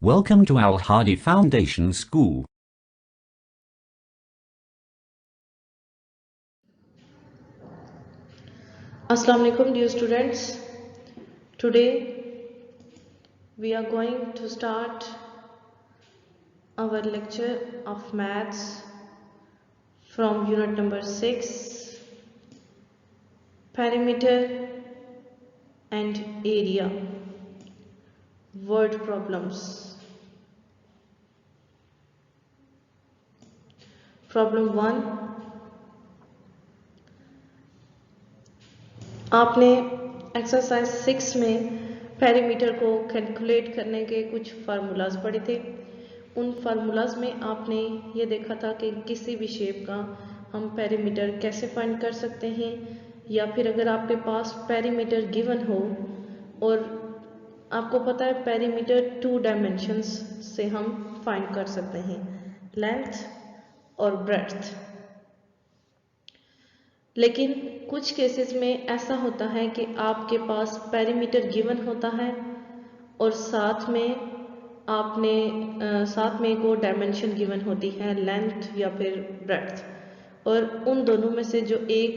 Welcome to Al Hadi Foundation School. Assalamu alaikum dear students. Today we are going to start our lecture of maths from unit number 6, perimeter and area, word problems. Problem 1, आपने exercise 6 में perimeter को calculate करने के कुछ formulas पढ़े थे। उन formulas में आपने ये देखा था कि किसी भी शेप का हम पेरीमीटर कैसे फाइंड कर सकते हैं, या फिर अगर आपके पास पेरीमीटर गिवन हो और आपको पता है पेरीमीटर 2 डायमेंशंस से हम फाइंड कर सकते हैं, लेंथ और ब्रेड्थ। लेकिन कुछ केसेस में ऐसा होता है कि आपके पास पेरीमीटर गिवन होता है और साथ में एक और डायमेंशन गिवन होती है, लेंथ या फिर ब्रेड्थ, और उन दोनों में से जो एक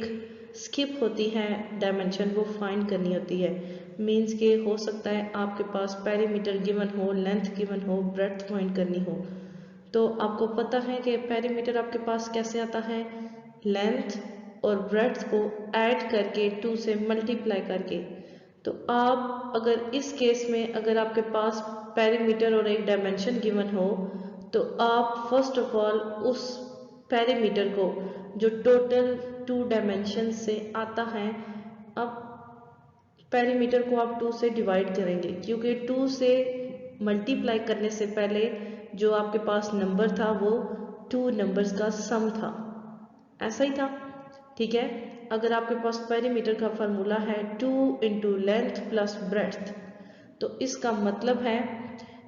स्किप होती है डायमेंशन वो फाइंड करनी होती है। मीन्स के हो सकता है आपके पास पेरीमीटर गिवन हो, लेंथ गिवन हो, ब्रेड्थ फाइंड करनी हो। तो आपको पता है कि पेरीमीटर आपके पास कैसे आता है, लेंथ और ब्रेड्थ को ऐड करके 2 से मल्टीप्लाई करके। तो आप अगर इस केस में अगर आपके पास पेरीमीटर और एक डायमेंशन गिवन हो तो आप फर्स्ट ऑफ ऑल उस पेरीमीटर को जो टोटल 2 डायमेंशन से आता है, अब पेरीमीटर को आप 2 से डिवाइड करेंगे, क्योंकि 2 से मल्टीप्लाई करने से पहले जो आपके पास नंबर था वो 2 नंबर्स का सम था, ऐसा ही था। ठीक है, अगर आपके पास पेरीमीटर का फार्मूला है 2 इंटू लेंथ प्लस ब्रेड्थ, तो इसका मतलब है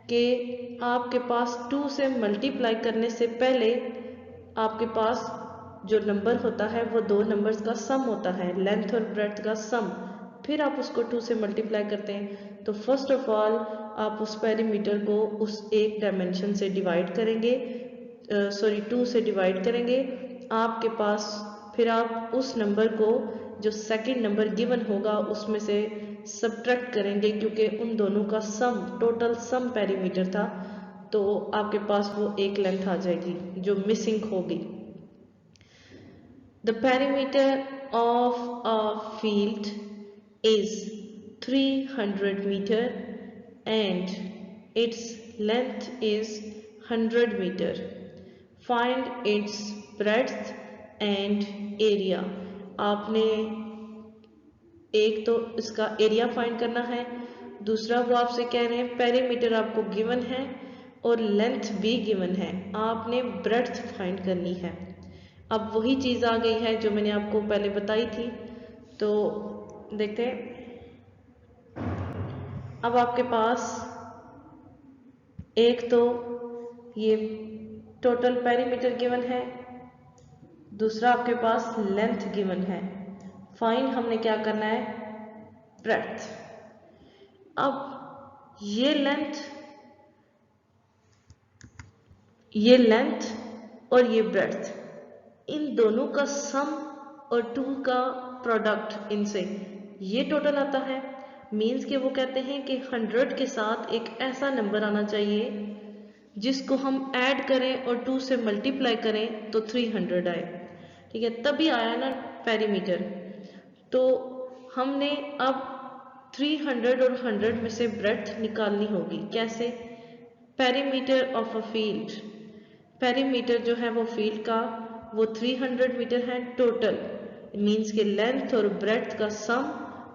कि आपके पास 2 से मल्टीप्लाई करने से पहले आपके पास जो नंबर होता है वो 2 नंबर्स का सम होता है, लेंथ और ब्रेड्थ का सम। फिर आप उसको 2 से मल्टीप्लाई करते हैं। तो फर्स्ट ऑफ ऑल आप उस पेरीमीटर को उस एक डायमेंशन से डिवाइड करेंगे, 2 से डिवाइड करेंगे आपके पास। फिर आप उस नंबर को जो सेकंड नंबर गिवन होगा उसमें से सब्ट्रैक्ट करेंगे, क्योंकि उन दोनों का सम टोटल सम पेरीमीटर था, तो आपके पास वो एक लेंथ आ जाएगी जो मिसिंग होगी। The perimeter of a field is 300 meter and its length is 100 meter. Find its breadth and area. आपने एक तो इसका एरिया फाइंड करना है, दूसरा वो आपसे कह रहे हैं पेरीमीटर आपको गिवन है और लेंथ भी गिवन है, आपने ब्रेड्थ फाइंड करनी है। अब वही चीज़ आ गई है जो मैंने आपको पहले बताई थी। तो देखते हैं, अब आपके पास एक तो ये टोटल पेरीमीटर गिवन है, दूसरा आपके पास लेंथ गिवन है। फाइंड हमने क्या करना है, ब्रेड्थ। अब ये लेंथ और ये ब्रेड्थ, इन दोनों का सम और 2 का प्रोडक्ट, इनसे ये टोटल आता है। मीन्स के वो कहते हैं कि 100 के साथ एक ऐसा नंबर आना चाहिए जिसको हम ऐड करें और 2 से मल्टीप्लाई करें तो 300 आए। ठीक है, तभी आया ना पेरीमीटर। तो हमने अब 300 और 100 में से ब्रेड्थ निकालनी होगी। कैसे, perimeter of a field, perimeter जो है वो फील्ड का वो 300 मीटर है टोटल, मीन्स के लेंथ और ब्रेड्थ का सम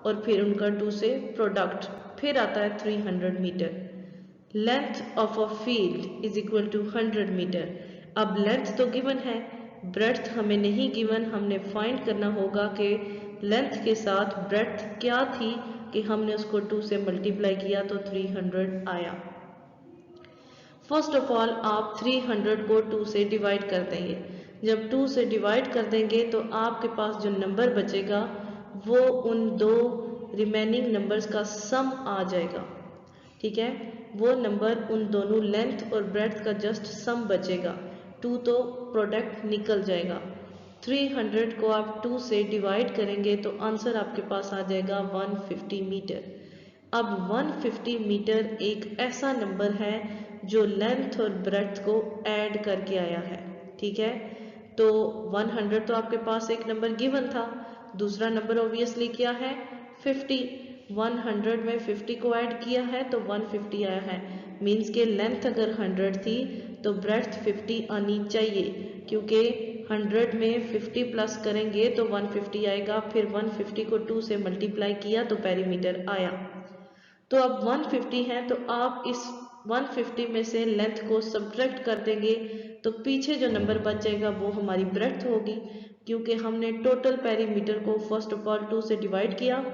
और फिर उनका 2 से प्रोडक्ट, फिर आता है 300 metre. Length of a field is equal to 100 metre. अब लेंथ तो गिवन है, ब्रेड्थ हमें नहीं गिवन, हमने फाइंड करना होगा कि लेंथ के साथ ब्रेड्थ क्या थी, कि हमने उसको 2 से मल्टीप्लाई किया तो 300 आया। फर्स्ट ऑफ ऑल आप 300 को 2 से डिवाइड कर देंगे। जब 2 से डिवाइड कर देंगे तो आपके पास जो नंबर बचेगा वो उन 2 रिमेनिंग नंबर्स का सम आ जाएगा। ठीक है, वो नंबर उन दोनों लेंथ और ब्रेड्थ का जस्ट सम बचेगा। 2 तो प्रोडक्ट निकल जाएगा। 300 को आप 2 से डिवाइड करेंगे तो आंसर आपके पास आ जाएगा 150 मीटर। अब 150 मीटर एक ऐसा नंबर है जो लेंथ और ब्रेड्थ को ऐड करके आया है, ठीक है। तो 100 तो आपके पास एक नंबर गिवन था, दूसरा नंबर ऑब्वियसली क्या है 50। 100 में 50 को ऐड किया है तो 150 आया है। मीन्स के लेंथ अगर 100 थी तो ब्रेड्थ 50 आनी चाहिए, क्योंकि 100 में 50 प्लस करेंगे तो 150 आएगा। फिर 150 को 2 से मल्टीप्लाई किया तो पेरीमीटर आया। तो अब 150 है तो आप इस 150 में से लेंथ को सब्ट्रैक्ट कर देंगे तो पीछे जो नंबर बचेगा वो हमारी ब्रेड्थ होगी, क्योंकि हमने टोटल पेरीमीटर को फर्स्ट ऑफ ऑल 2 से डिवाइड किया,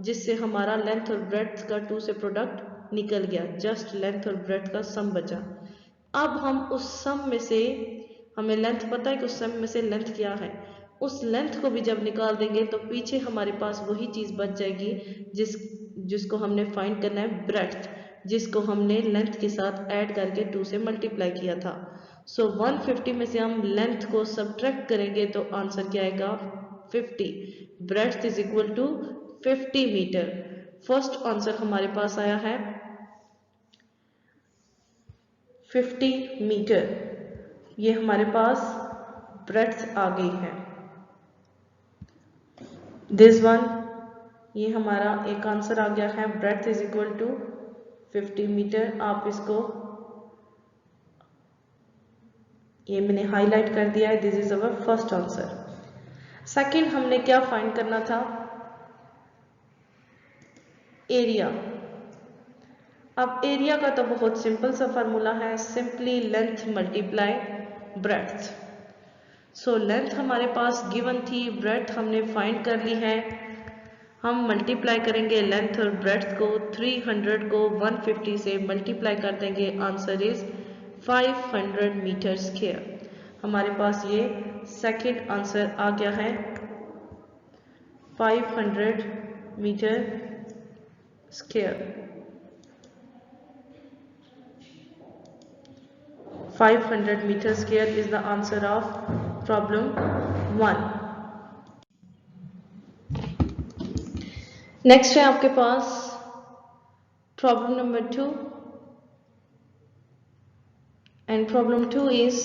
जिससे हमारा लेंथ और ब्रेड्थ का 2 से प्रोडक्ट निकल गया। जस्ट लेंथ और ब्रेड्थ का सम बचा। अब हम उस सम में से, हमें लेंथ पता है कि उस सम में से लेंथ क्या है, उस लेंथ को भी जब निकाल देंगे तो पीछे हमारे पास वही चीज़ बच जाएगी जिसको हमने फाइंड करना है ब्रेड्थ, जिसको हमने लेंथ के साथ ऐड करके 2 से मल्टीप्लाई किया था। सो 150 में से हम लेंथ को सब्ट्रैक्ट करेंगे तो आंसर क्या आएगा 50। Breadth is equal to 50 metre. First answer हमारे पास आया है 50 मीटर। ये हमारे पास ब्रेड्थ आ गई है। दिस वन, ये हमारा एक आंसर आ गया है, breadth is equal to 50 metre. आप इसको, ये मैंने हाईलाइट कर दिया है, this is our first answer. Second हमने क्या फाइंड करना था, एरिया। अब एरिया का तो बहुत सिंपल सा फार्मूला है, simply length multiply breadth. So length हमारे पास गिवन थी, ब्रेड्थ हमने फाइंड कर ली है। हम मल्टीप्लाई करेंगे लेंथ और ब्रेड्थ को, 300 को 150 से मल्टीप्लाई कर देंगे, आंसर इज 500 मीटर स्क्वायर। हमारे पास ये सेकंड आंसर आ गया है 500 metre square. 500 meter square is the answer of problem 1. Next है आपके पास problem number 2, and problem 2 is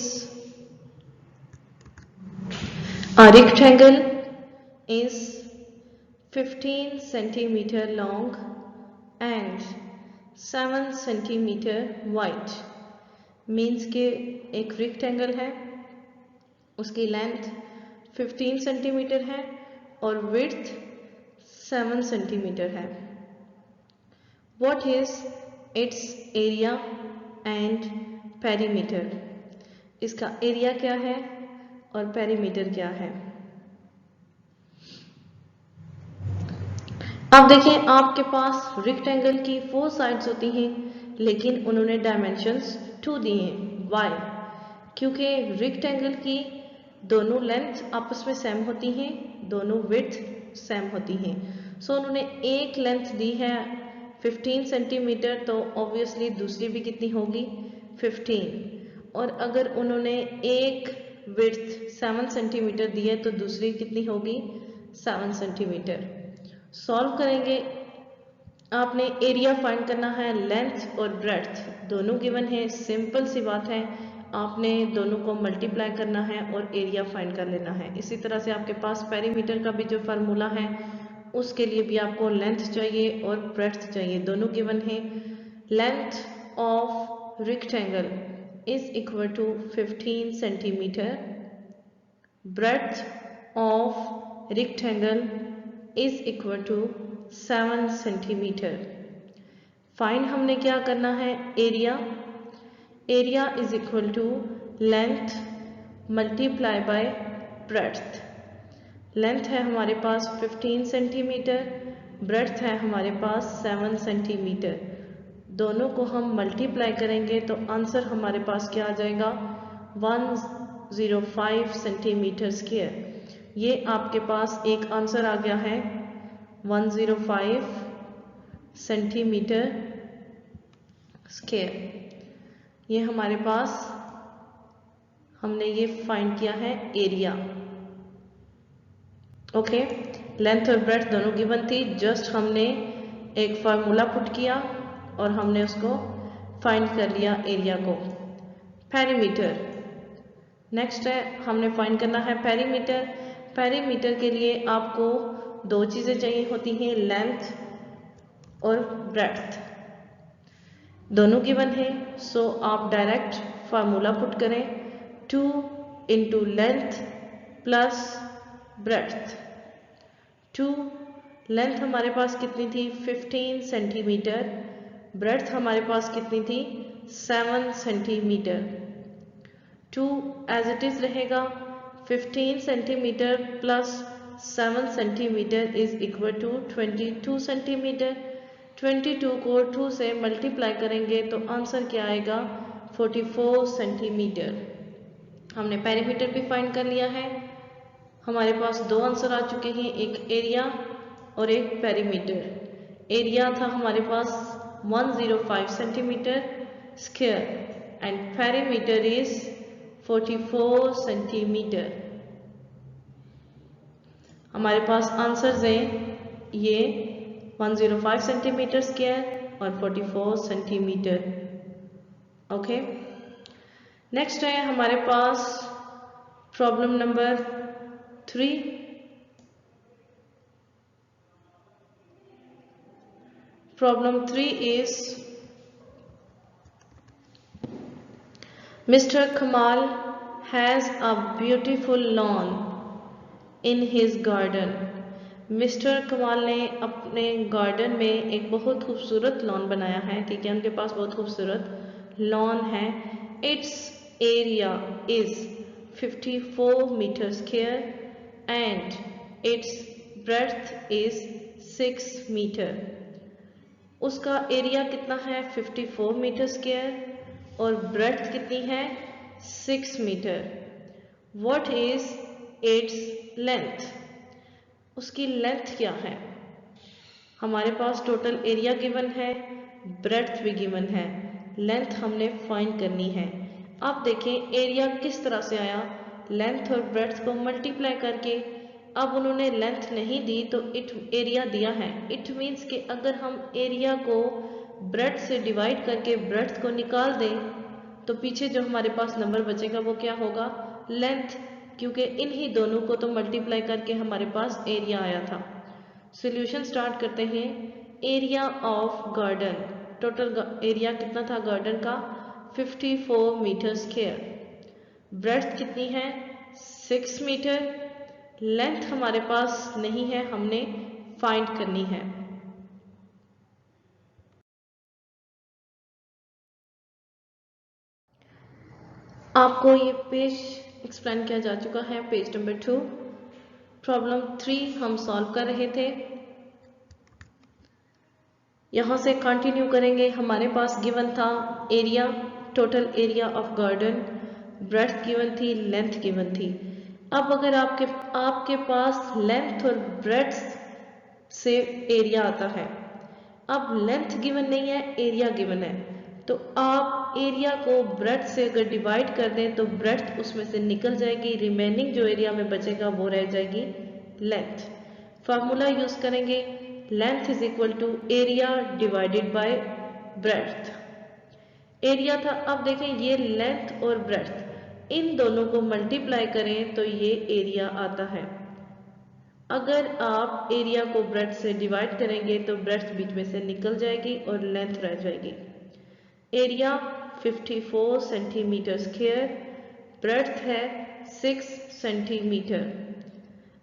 a rectangle is 15 centimeter long and 7 centimeter wide. Means के एक रेक्टेंगल है, उसकी लेंथ 15 सेंटीमीटर है और विड्थ 7 सेंटीमीटर है। What is it's area and perimeter. इसका एरिया क्या है और पेरीमीटर क्या है। अब देखिए, आपके पास रेक्टेंगल की 4 साइड्स होती हैं, लेकिन उन्होंने डायमेंशंस 2 दिए हैं। वाई? क्योंकि रेक्टेंगल की दोनों लेंथ आपस में सेम होती हैं, दोनों विड्थ सेम होती हैं। सो उन्होंने एक लेंथ दी है 15 सेंटीमीटर, तो ऑब्वियसली दूसरी भी कितनी होगी 15। और अगर उन्होंने एक विड्थ 7 सेंटीमीटर दी है तो दूसरी कितनी होगी 7 सेंटीमीटर। सॉल्व करेंगे, आपने एरिया फाइंड करना है, लेंथ और ब्रेड्थ दोनों गिवन है, सिंपल सी बात है, आपने दोनों को मल्टीप्लाई करना है और एरिया फाइंड कर लेना है। इसी तरह से आपके पास पेरीमीटर का भी जो फार्मूला है उसके लिए भी आपको लेंथ चाहिए और ब्रेड्थ चाहिए, दोनों गिवन है। Length of rectangle is equal to 15 centimetre, breadth of rectangle is equal to 7 centimetre. Find हमने क्या करना है, area. Area is equal to length multiply by breadth. Length है हमारे पास 15 सेंटीमीटर, ब्रेड्थ है हमारे पास 7 सेंटीमीटर। दोनों को हम मल्टीप्लाई करेंगे तो आंसर हमारे पास क्या आ जाएगा 105 सेंटीमीटर स्क्वायर। ये आपके पास एक आंसर आ गया है 105 सेंटीमीटर स्क्वायर। ये हमारे पास हमने ये फाइंड किया है एरिया। ओके, लेंथ और ब्रेड्थ दोनों गिवन थी, जस्ट हमने एक फार्मूला पुट किया और हमने उसको फाइंड कर लिया एरिया को। पेरीमीटर नेक्स्ट है, हमने फाइंड करना है पेरीमीटर। पेरीमीटर के लिए आपको दो चीज़ें चाहिए होती हैं, लेंथ और ब्रेड्थ। दोनों गिवन है, सो आप डायरेक्ट फार्मूला पुट करें, 2 into length plus breadth. 2 length हमारे पास कितनी थी 15 सेंटीमीटर, ब्रेड्थ हमारे पास कितनी थी 7 सेंटीमीटर। 2 एज इट इज रहेगा, 15 centimetre plus 7 centimetre is equal to 22 centimetre. 22 को 2 से मल्टीप्लाई करेंगे तो आंसर क्या आएगा 44 सेंटीमीटर। हमने पेरीमीटर भी फाइंड कर लिया है। हमारे पास दो आंसर आ चुके हैं, एक एरिया और एक पेरीमीटर। एरिया था हमारे पास 105 centimetre square and perimeter is 44 centimetre. हमारे पास आंसर्स हैं ये 105 सेंटीमीटर स्क्वायर और 44 सेंटीमीटर। ओके, नेक्स्ट है हमारे पास problem number 3। Problem 3 is Mr. Kamal has a beautiful lawn in his garden. Mister कमाल ने अपने गार्डन में एक बहुत खूबसूरत लॉन बनाया है। ठीक है, उनके पास बहुत खूबसूरत लॉन है। Its area is 54 metre square and its breadth is 6 metre. उसका एरिया कितना है 54 मीटर स्क्वायर और ब्रेड्थ कितनी है 6 metre. What is its length, उसकी लेंथ क्या है। हमारे पास टोटल एरिया गिवन है, ब्रेड्थ भी गिवन है, लेंथ हमने फाइंड करनी है। अब देखें एरिया किस तरह से आया, लेंथ और ब्रेड्थ को मल्टीप्लाई करके। अब उन्होंने लेंथ नहीं दी तो एरिया दिया है। इट मीन्स कि अगर हम एरिया को ब्रेड्थ से डिवाइड करके ब्रेड्थ को निकाल दें तो पीछे जो हमारे पास नंबर बचेगा वो क्या होगा लेंथ, क्योंकि इन्हीं दोनों को तो मल्टीप्लाई करके हमारे पास एरिया आया था। सॉल्यूशन स्टार्ट करते हैं। Area of garden, total area कितना था गार्डन का 54 मीटर स्क्वायर, ब्रेड्थ कितनी है 6 मीटर, लेंथ हमारे पास नहीं है, हमने फाइंड करनी है। आपको ये पेज एक्सप्लेन किया जा चुका है, पेज नंबर 2। प्रॉब्लम 3 हम सॉल्व कर रहे थे, यहाँ से कंटिन्यू करेंगे। हमारे पास गिवन था area, total area of garden, breadth given थी, लेंथ गिवन थी। अब अगर आपके पास लेंथ और ब्रेड्थ से एरिया आता है, अब लेंथ गिवन नहीं है एरिया गिवन है, तो आप एरिया को ब्रेड्थ से अगर डिवाइड कर दें तो ब्रेड्थ उसमें से निकल जाएगी, रिमेनिंग जो एरिया में बचेगा वो रह जाएगी लेंथ। फार्मूला यूज करेंगे, length is equal to area divided by breadth. Area था, अब देखें ये लेंथ और ब्रेड्थ इन दोनों को मल्टीप्लाई करें तो ये एरिया आता है। अगर आप एरिया को ब्रेड्थ से डिवाइड करेंगे तो ब्रेड्थ बीच में से निकल जाएगी और लेंथ रह जाएगी। एरिया 54 सेंटीमीटर स्क्वायर, ब्रेड्थ है 6 सेंटीमीटर।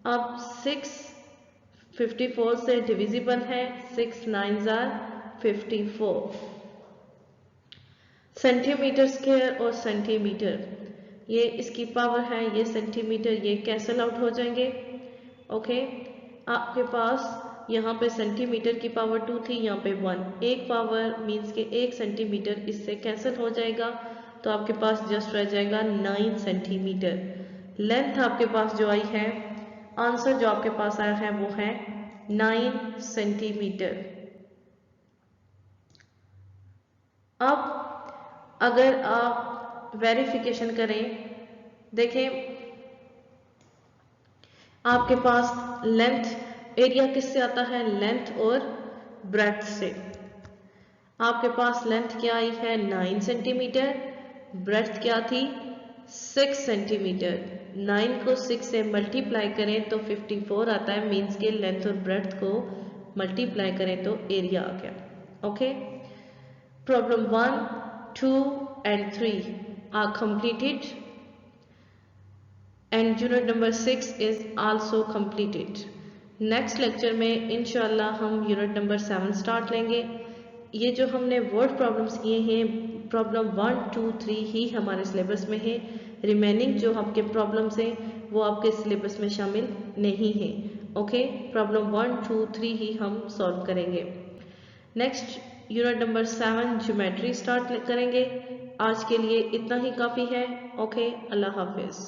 अब 6 54 से डिविजिबल है, 6 9s are 54। सेंटीमीटर स्क्वायर और सेंटीमीटर ये इसकी पावर है, ये सेंटीमीटर, ये कैंसल आउट हो जाएंगे। ओके, आपके पास यहाँ पे सेंटीमीटर की पावर 2 थी, यहाँ पे 1, एक पावर मीन्स के 1 सेंटीमीटर इससे कैंसिल हो जाएगा तो आपके पास जस्ट रह जाएगा 9 सेंटीमीटर। लेंथ आपके पास जो आई है, आंसर जो आपके पास आया है वो है 9 सेंटीमीटर। अब अगर आप वेरिफिकेशन करें, देखें आपके पास लेंथ एरिया किससे आता है, लेंथ और ब्रेड्थ से। आपके पास लेंथ क्या आई है 9 सेंटीमीटर, ब्रेड्थ क्या थी 6 सेंटीमीटर। 9 को 6 से मल्टीप्लाई करें तो 54 आता है, मीन्स के लेंथ और ब्रेड्थ को मल्टीप्लाई करें तो एरिया आ गया। Okay, problem 1, 2 and 3 are completed and unit number 6 is also completed. Next lecture में इंशाल्लाह हम यूनिट नंबर 7 स्टार्ट लेंगे। ये जो हमने वर्ड प्रॉब्लम्स किए हैं, प्रॉब्लम 1, 2, 3 ही हमारे सिलेबस में है। रिमेनिंग जो आपके प्रॉब्लम्स हैं वो आपके सिलेबस में शामिल नहीं है। ओके, प्रॉब्लम 1, 2, 3 ही हम सॉल्व करेंगे। Next unit number 7 geometry start करेंगे। आज के लिए इतना ही काफ़ी है। ओके, अल्लाह हाफिज़।